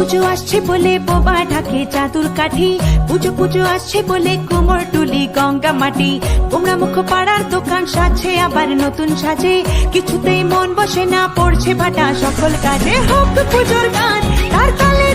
পুজো আসছে বলে বোবা ঢাকে চাদুর কাঠি, পুজো পুজো আসছে বলে কুমোর টুলি গঙ্গা মাটি। কুমড়া মুখ পাড়ার দোকান সাজছে আবার নতুন সাজে, কিছুতেই মন বসে না, পড়ছে ভাটা সকল কাজে। হোক পুজোর গান তার তালে